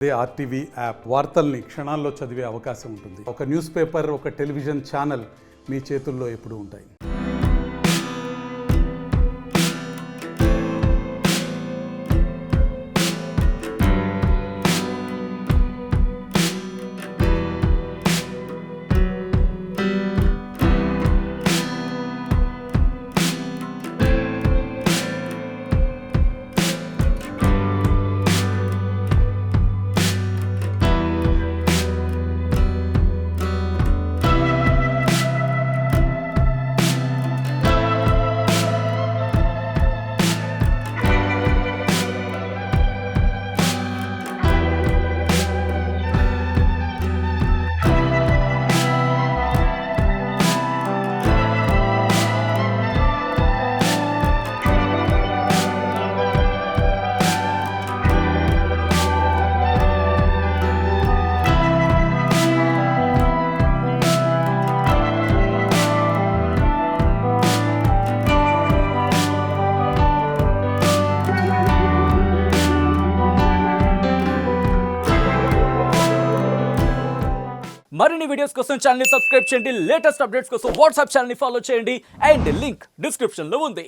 అదే RTV app వార్తల్ని క్షణాల్లో చదివే అవకాశం ఉంటుంది. ఒక న్యూస్ పేపర్, ఒక టెలివిజన్ ఛానల్ మీ చేతుల్లో ఎప్పుడూ ఉంటాయి. మరిన్ని వీడియోస్ కోసం ఛానల్ ని సబ్స్క్రైబ్ చేయండి. లేటెస్ట్ అప్డేట్స్ కోసం వాట్సాప్ ఛానల్ ని ఫాలో చేయండి. అండ్ లింక్ డిస్క్రిప్షన్ లో ఉంది.